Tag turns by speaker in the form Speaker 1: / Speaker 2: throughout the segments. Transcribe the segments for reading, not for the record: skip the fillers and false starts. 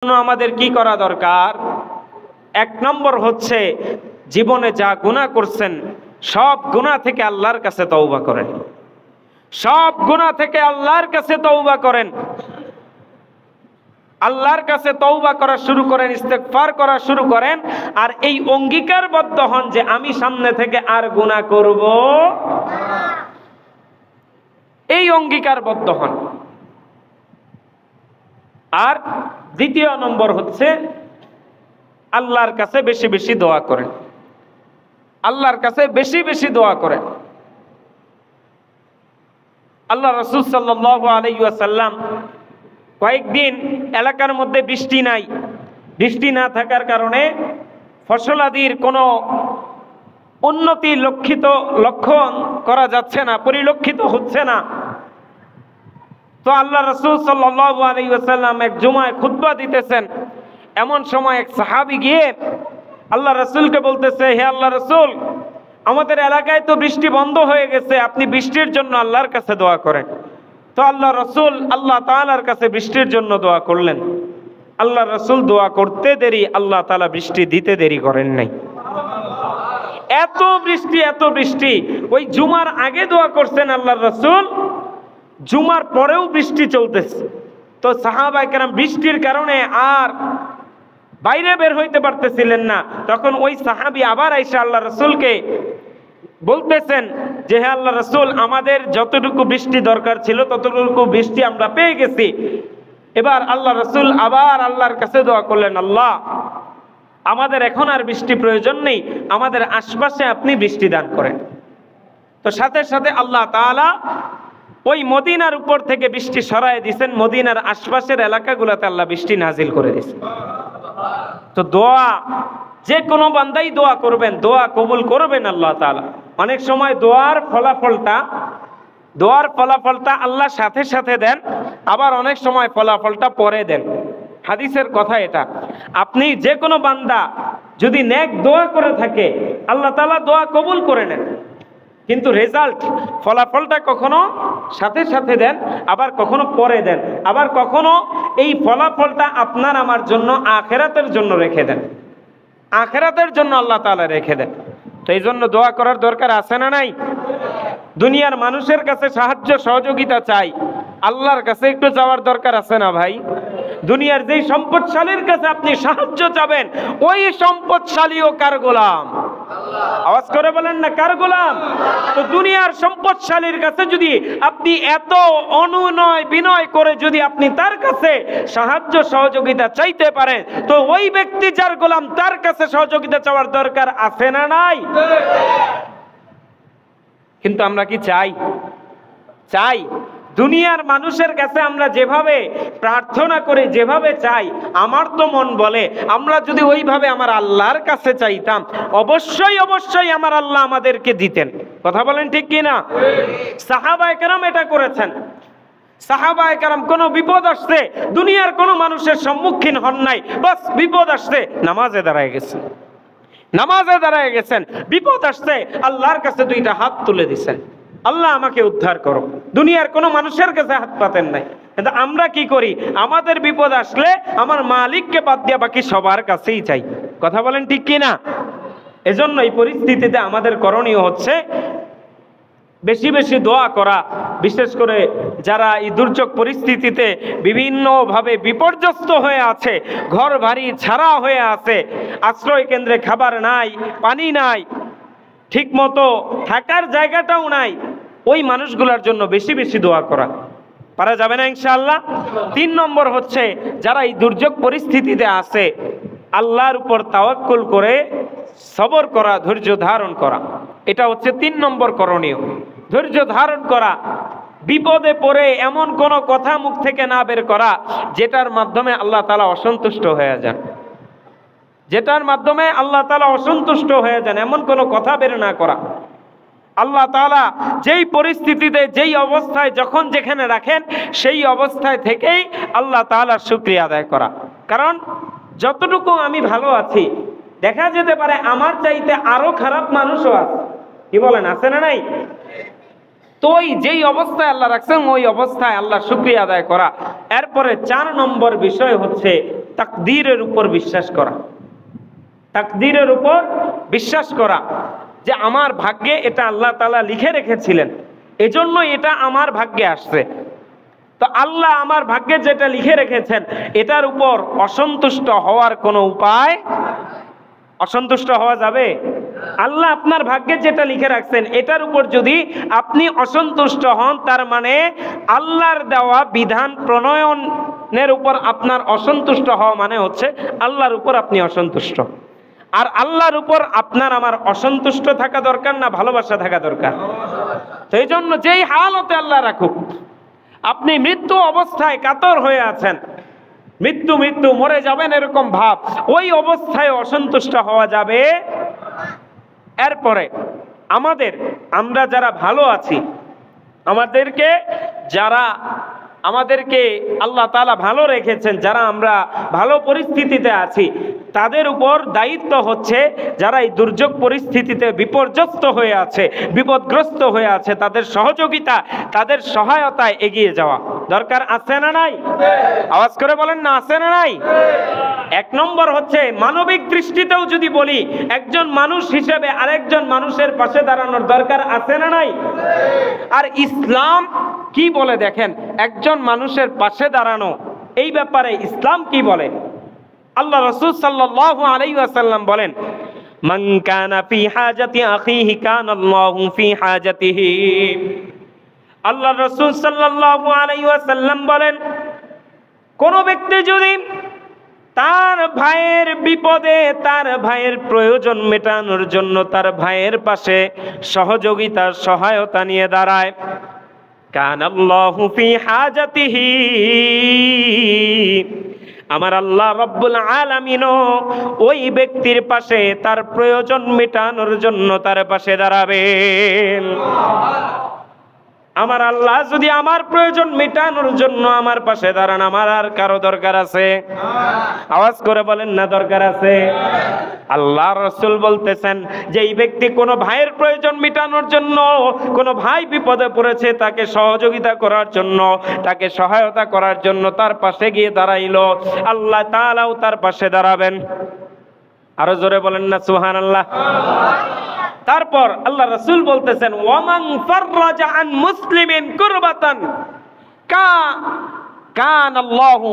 Speaker 1: আমাদের কি করা দরকার? এক নম্বর হচ্ছে জীবনে যা গুনাহ করছেন সব গুনাহ থেকে আল্লাহর কাছে তওবা করেন। সব গুনাহ থেকে আল্লাহর কাছে তওবা করেন। আল্লাহর কাছে তওবা করা শুরু করেন, ইস্তেগফার করা শুরু করেন, আর এই অঙ্গীকারবদ্ধ হন যে আমি সামনে থেকে আর গুনাহ করব না। এই অঙ্গীকারবদ্ধ হন। আর দ্বিতীয় নম্বর হচ্ছে আল্লাহর কাছে বেশি বেশি দোয়া করেন। আল্লাহর কাছে বেশি বেশি দোয়া করেন। আল্লাহ রাসূল সাল্লাল্লাহু আলাইহি ওয়াসাল্লাম কয়েকদিন এলাকার মধ্যে বৃষ্টি নাই। বৃষ্টি না থাকার কারণে ফসলাদির কোনো উন্নতি লক্ষণ করা যাচ্ছে না, পরিলক্ষিত হচ্ছে না। তো আল্লাহ রাসূল সাল্লাল্লাহু আলাইহি ওয়াসাল্লাম এক জুমায় খুতবা দিতেছেন। এমন সময় এক সাহাবী গিয়ে আল্লাহ রাসূলকে বলতেছে, হে আল্লাহ রাসূল, আমাদের এলাকায় তো বৃষ্টি বন্ধ হয়ে গেছে, আপনি বৃষ্টির জন্য আল্লাহর কাছে দোয়া করেন। তো আল্লাহ রাসূল আল্লাহ তাআলার কাছে বৃষ্টির জন্য দোয়া করলেন। আল্লাহ রাসূল দোয়া করতে দেরি, আল্লাহ তাআলা বৃষ্টি দিতে দেরি করেন নাই। এত বৃষ্টি, ওই জুমার আগে দোয়া করছেন আল্লাহর রাসূল, জুমার পরেও বৃষ্টি চলতেছে। তো সাহাবায়ে কেরাম বৃষ্টির কারণে আর বাইরে বের হইতে পারতেছিলেন না। তখন ওই সাহাবী আবার আইসা আল্লাহ রাসূলকে বলতেছেন যে, হে আল্লাহ রাসূল, আমাদের যতটুকু বৃষ্টি দরকার ছিল ততটুকু বৃষ্টি আমরা পেয়ে গেছি। এবার আল্লাহ রাসূল আবার আল্লাহর কাছে দোয়া করলেন, আল্লাহ, আমাদের এখন আর বৃষ্টি প্রয়োজন নেই, আমাদের আশপাশে আপনি বৃষ্টি দান করেন। তো সাথে সাথে আল্লাহ তাআলা ওই মদিনার উপর থেকে বৃষ্টি সরায় দিয়েছেন, মদিনার আশপাশের এলাকাগুলোতে আল্লাহ বৃষ্টি নাজিল করে দিয়েছেন। তো দোয়া, যে কোনো বান্দাই দোয়া করবেন, দোয়া কবুল করবেন আল্লাহ তাআলা। অনেক সময় দোয়ার ফলাফলটা আল্লাহ সাথে সাথে দেন, আবার অনেক সময় ফলাফলটা পরে দেন। হাদিসের কথা এটা। আপনি যে কোনো বান্দা যদি নেক দোয়া করে থাকে, আল্লাহ তাআলা দোয়া কবুল করে নেন, কিন্তু ফলাফলটা কখনো সাথে সাথে দেন, আবার কখনো পরে দেন, আবার কখনো এই ফলাফলটা আপনার আমার জন্য আখিরাতের জন্য রেখে দেন। আখিরাতের জন্য আল্লাহ তাআলা রেখে দেন। তো এই জন্য দোয়া করার দরকার আছে না নাই? দুনিয়ার মানুষের কাছে সাহায্য সহযোগিতা চাই, আল্লাহর কাছে একটু যাওয়ার দরকার আছে না ভাই? দুনিয়ার যেই সম্পদশালীর কাছে আপনি সাহায্য চাবেন, ওই সম্পদশালীও কার গোলাম? আওয়াজ করে বলেন না, কার গোলাম? তো দুনিয়ার সম্পদশালীর কাছে যদি আপনি এত অনুনয় বিনয় করে যদি আপনি তার কাছে সাহায্য সহযোগিতা চাইতে পারেন, তো ওই ব্যক্তি যার গোলাম তার কাছে সহযোগিতা চাওয়ার দরকার আছে না নাই? কিন্তু আমরা কি চাই? দুনিয়ার মানুষের কাছে আমরা যেভাবে প্রার্থনা করি, যেভাবে চাই, আমার তো মন বলে আমরা যদি ওইভাবে আমার আল্লাহর কাছে চাইতাম, অবশ্যই আমার আল্লাহ আমাদেরকে দিতেন। কথা বলেন ঠিক কি না? সাহাবায়ে কেরাম এটা করেছেন। সাহাবায়ে কেরাম কোনো বিপদ আসছে, দুনিয়ার কোনো মানুষের সম্মুখীন হন নাই, বাস বিপদ আসছে নামাজে দাঁড়ায় গেছেন। বিপদ আসছে আল্লাহর কাছে দুইটা হাত তুলে দিছেন, আল্লাহ আমাকে উদ্ধার করো। দুনিয়ার কোনো মানুষের কাছে হাত পাতেন নাই। কিন্তু আমরা কি করি? আমাদের বিপদ আসলে আমার মালিককে বাদ দিয়ে বাকি সবার কাছেই চাই। কথা বলেন ঠিক কি না? এজন্য এই পরিস্থিতিতে আমাদের করণীয় হচ্ছে বেশি বেশি দোয়া করা। বিশেষ করে যারা এই দুর্যোগ পরিস্থিতিতে বিভিন্নভাবে বিপর্যস্ত হয়ে আছে, ঘর বাড়ি ছাড়া হয়ে আছে, আশ্রয় কেন্দ্রে খাবার নাই, পানি নাই, ঠিক মতো থাকার জায়গাটাও নাই, ওই মানুষগুলোর জন্য বেশি বেশি দোয়া করা। পারা যাবে না ইনশাআল্লাহ? 3 নম্বর হচ্ছে যারা এই দুর্যোগ পরিস্থিতিতে আছে, আল্লাহর উপর তাওয়াক্কুল করে সবর করা, ধৈর্য ধারণ করা। এটা হচ্ছে 3 নম্বর করণীয়। ধৈর্য ধারণ করা, বিপদে পড়ে এমন কোনো কথা মুখ থেকে না বের করা যেটার মাধ্যমে আল্লাহ তাআলা অসন্তুষ্ট হয়ে যান। এমন কোনো কথা বের না করা। আল্লাহ তাআলা যেই পরিস্থিতিতে, যেই অবস্থায়, যখন যেখানে রাখেন, সেই অবস্থায় থেকেই আল্লাহ তাআলার শুকরিয়া আদায় করা। কারণ যতটুকু আমি ভালো আছি, দেখা যেতে পারে আমার চাইতে আরো খারাপ মানুষও আছে। কি বলেন, আছে না নাই? তো ওই যেই অবস্থায় আল্লাহ রাখছেন, ওই অবস্থায় আল্লাহ শুকরিয়া আদায় করা। এরপরে 4 নম্বর বিষয় হচ্ছে তাকদীরের উপর বিশ্বাস করা, তাকদীরের উপর বিশ্বাস করা যে আমার ভাগ্যে এটা আল্লাহ তাআলা লিখে রেখেছিলেন, এজন্য এটা আমার ভাগ্যে আসছে। তো আল্লাহ আমার ভাগ্যে যেটা লিখে রেখেছেন এটার উপর অসন্তুষ্ট হওয়ার কোনো উপায়, অসন্তুষ্ট হওয়া যাবে? আল্লাহ আপনার ভাগ্যে যেটা লিখে রাখছেন এটার উপর যদি আপনি অসন্তুষ্ট হন, তার মানে আল্লাহর দেওয়া বিধান প্রণয়নের উপর আপনার অসন্তুষ্ট হওয়া মানে হচ্ছে আল্লাহর উপর আপনি অসন্তুষ্ট। আর আল্লাহর উপর আপনার আমার অসন্তুষ্ট থাকা দরকার না ভালোবাসা থাকা দরকার? তো এই জন্য যেই হালতে আল্লাহ রাখুক, আপনি মৃত্যু অবস্থায় কাতর হয়ে আছেন, মৃত্যু মৃত্যু মরে যাবেন এরকম ভাব, ওই অবস্থায় অসন্তুষ্ট হওয়া যাবে। এরপরে আমরা যারা ভালো আছি, আমাদেরকে আল্লাহ তাআলা ভালো রেখেছেন, যারা আমরা ভালো পরিস্থিতিতে আছি, তাদের উপর দায়িত্ব হচ্ছে যারা এই দুর্যোগ পরিস্থিতিতে বিপর্যস্ত হয়ে আছে, বিপদগ্রস্ত হয়ে আছে, তাদের সহযোগিতা, তাদের সহায়তায় এগিয়ে যাওয়া দরকার। আছে না নাই? আওয়াজ করে বলেন না, আছে না নাই? এক নম্বর হচ্ছে মানবিক দৃষ্টিতেও যদি বলি, একজন মানুষ হিসেবে আরেকজন মানুষের পাশে দাঁড়ানোর দরকার আছে না নাই? আর ইসলাম কি বলে দেখেন, একজন মানুষের পাশে দাঁড়ানো এই ব্যাপারে ইসলাম কি বলে? আল্লাহ রাসূল সাল্লাল্লাহু আলাইহি ওয়াসাল্লাম বলেন, মান কানা ফি হাজাতি আখিহি কানাল্লাহু ফি হাজাতিহি। আল্লাহ রাসূল সাল্লাল্লাহু আলাইহি ওয়াসাল্লাম বলেন, কোন ব্যক্তি যদি তার ভাইয়ের বিপদে, তার ভাইয়ের প্রয়োজন মেটানোর জন্য তার ভাইয়ের পাশে সহযোগিতা, সহায়তা নিয়ে দাঁড়ায়, কানাল্লাহু ফি হাজাতিহি, আমার আল্লাহ রব্বুল আলামিনও ওই ব্যক্তির পাশে তার প্রয়োজন মেটানোর জন্য তার পাশে দাঁড়াবেন। আমার আল্লাহ যদি আমার প্রয়োজন মেটানোর জন্য আমার পাশে দাঁড়ান, আমার আর কারো দরকার আছে? আওয়াজ করে বলেন না, দরকার আছে? আল্লাহ রাসূল বলতেছেন যে এই ব্যক্তি কোনো ভাইয়ের প্রয়োজন মেটানোর জন্য, কোনো ভাই বিপদে পড়েছে তাকে সহযোগিতা করার জন্য, তাকে সহায়তা করার জন্য তার পাশে গিয়ে দাঁড়াইলো, আল্লাহ তাআলাও তার পাশে দাঁড়াবেন। আরো জোরে বলেন না সুবহানাল্লাহ। তারপর আল্লাহ রাসূল বলতেছেন, ওয়ামান ফাররাজা আন মুসলিমিন কুরবাতান কানাল্লাহু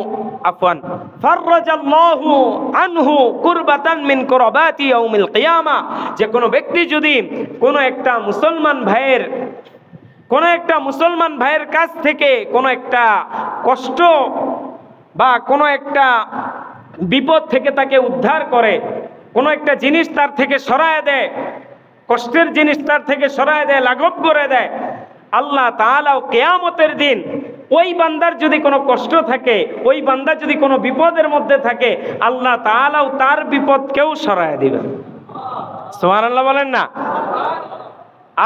Speaker 1: আফওয়ান ফাররাজাল্লাহু আনহু কুরবাতান মিন কুরবাতি ইয়াউমিল কিয়ামা। যে কোনো ব্যক্তি যদি কোনো একটা মুসলমান ভাইয়ের কাছ থেকে কোনো একটা কষ্ট বা কোনো একটা বিপদ থেকে তাকে উদ্ধার করে, কোনো একটা জিনিস তার থেকে সরায় দেয়, কষ্টের জিনিস তার থেকে সরায় দেয়, লাঘব করে দেয়, আল্লাহ তাআলাও কিয়ামতের দিন ওই বান্দার যদি কোনো কষ্ট থাকে, ওই বান্দা যদি কোনো বিপদের মধ্যে থাকে, আল্লাহ তাআলাও তার বিপদকেও সরায় দিবেন। সুবহানাল্লাহ বলেন না?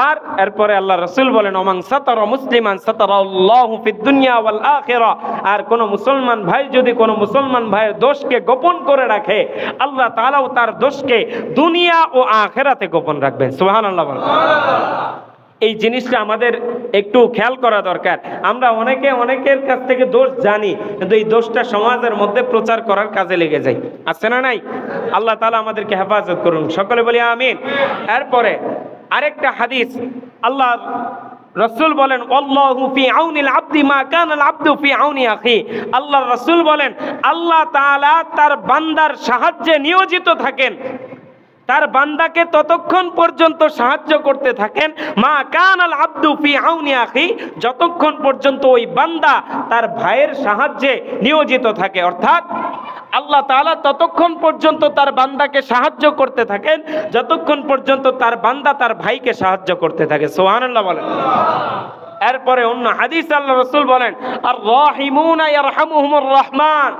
Speaker 1: আর এরপরে আল্লাহ রাসূল বলেন, ওমান সাতারা মুসলিমান সাতারাল্লাহু ফিদ দুনিয়া ওয়াল আখিরা। আর কোন মুসলমান ভাই যদি কোন মুসলমান ভাইয়ের দোষকে গোপন করে রাখে, আল্লাহ তাআলাও তার দোষকে দুনিয়া ও আখিরাতে গোপন রাখবেন। সুবহানাল্লাহ বলেন। এই জিনিসটা আমাদের একটু খেয়াল করা দরকার। আমরা অনেকের কাছ থেকে দোষ জানি, কিন্তু এই দোষটা সমাজের মধ্যে প্রচার করার কাজে লেগে যাই। আছে না নাই? আল্লাহ তাআলা আমাদেরকে হেফাজত করুন, সকলে বলি আমিন। এরপরে আরেকটা হাদিস, আল্লাহ রাসূল বলেন, আল্লাহু ফি আউনিল আবদি মা কানাল আবদু ফি আউনি আখি। আল্লাহ রাসূল বলেন, আল্লাহ তাআলা তার বান্দার সাহায্যে নিয়োজিত থাকেন, তার বান্দাকে ততক্ষণ পর্যন্ত সাহায্য করতে থাকেন, মা কানাল আবদু ফি আউনি আখি, যতক্ষণ পর্যন্ত ওই বান্দা তার ভাইয়ের সাহায্যে নিয়োজিত থাকে। অর্থাৎ আল্লাহ তাআলা ততক্ষণ পর্যন্ত তার বান্দাকে সাহায্য করতে থাকেন যতক্ষণ পর্যন্ত তার বান্দা তার ভাইকে সাহায্য করতে থাকে। সুবহানাল্লাহ বলেন। এরপরে অন্য হাদিস আল্লাহ রাসূল বলেন, আর রাহিমুনা ইয়ারহামুহুমুর রহমান।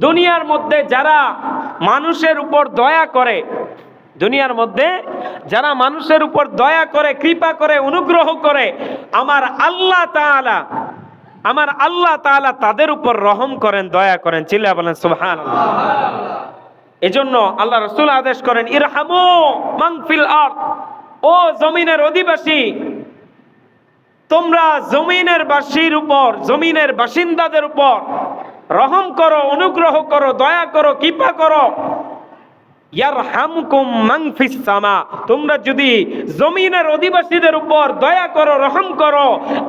Speaker 1: দুনিয়ার মধ্যে যারা মানুষের উপর দয়া করে, দুনিয়ার মধ্যে যারা মানুষের উপর দয়া করে, কৃপা করে, অনুগ্রহ করে, আমার আল্লাহ তাআলা তাদের উপর রহম করেন, দয়া করেন। চিল্লায়া বলেন সুবহানাল্লাহ। এজন্য আল্লাহ রাসূল আদেশ করেন, ইরহামু মান ফিল আরদ। ও জমিনের অধিবাসী, তোমরা জমিনের বাসীর উপর, জমিনের বাসিন্দাদের উপর রহম করো, অনুগ্রহ করো, দয়া করো, কৃপা করো। ইয়ারহামকুম মান ফিস সামা, তোমরা যদি জমিনের অধিবাসীদের উপর দয়া করো, রহম করো,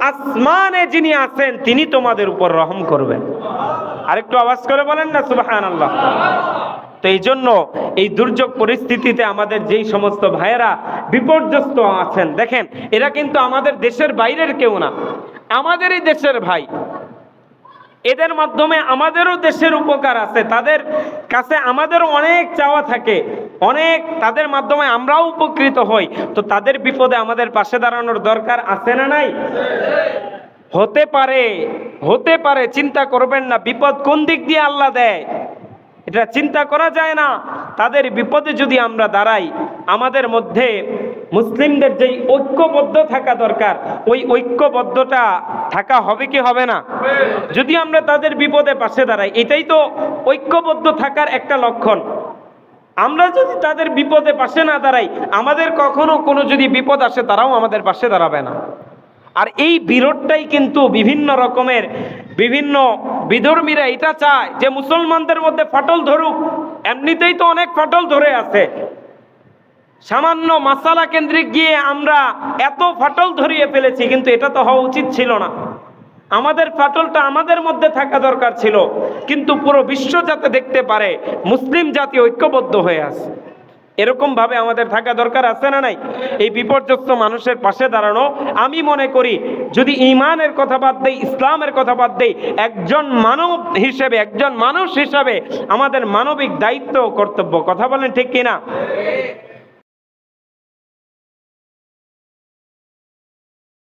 Speaker 1: আসমানে যিনি আছেন তিনি তোমাদের উপর রহম করবেন। আরেকটু আওয়াজ করে বলেন না সুবহানাল্লাহ। তো এই জন্য এই দুর্যোগ পরিস্থিতিতে আমাদের যেই সমস্ত ভাইয়েরা বিপর্যস্ত আছেন, দেখেন এরা কিন্তু আমাদের দেশের বাইরের কেউ না, আমাদেরই দেশের ভাই। এদের মাধ্যমে আমাদেরও দেশের উপকার আছে, তাদের কাছে আমাদেরও অনেক চাওয়া থাকে, অনেক, তাদের মাধ্যমে আমরাও উপকৃত হই। তো তাদের বিপদে আমাদের পাশে দাঁড়ানোর দরকার আছে না নাই? হতে পারে, চিন্তা করবেন না বিপদ কোন দিক দিয়ে আল্লাহ দেয় এটা চিন্তা করা যায় না। তাদের বিপদে যদি আমরা দাঁড়াই, আমাদের মধ্যে মুসলিমদের যেই ঐক্যবদ্ধ থাকা দরকার, ওই ঐক্যবদ্ধটা থাকা হবে কি হবে না? যদি আমরা তাদের বিপদে পাশে দাঁড়াই, এটাই তো ঐক্যবদ্ধ থাকার একটা লক্ষণ। আমরা যদি তাদের বিপদে পাশে না দাঁড়াই, আমাদের কখনো কোনো যদি বিপদ আসে তারাও আমাদের পাশে দাঁড়াবে না। আর এই বিরোধটাই কিন্তু বিভিন্ন বিধর্মীরা এটা চায় যে মুসলমানদের মধ্যে ফাটল ধরুক। এমনিতেই তো অনেক ফাটল ধরে আছে, সামান্য মাসালা কেন্দ্রিক গিয়ে আমরা এত ফাটল ধরিয়ে ফেলেছি, কিন্তু এটা তো হওয়া উচিত ছিল না। আমাদের ফাটলটা আমাদের মধ্যে থাকা দরকার ছিল, কিন্তু পুরো বিশ্ব যাতে দেখতে পারে মুসলিম জাতি ঐক্যবদ্ধ হয়ে আছে, এরকম ভাবে আমাদের থাকা দরকার আছে না নাই? এই বিপর্যস্ত মানুষের পাশে দাঁড়ানো, আমি মনে করি যদি ঈমানের কথা বাদ দেই, ইসলামের কথা বাদ দেই, একজন মানুষ হিসেবে আমাদের মানবিক দায়িত্ব, কর্তব্য। কথা বলেন ঠিক কিনা?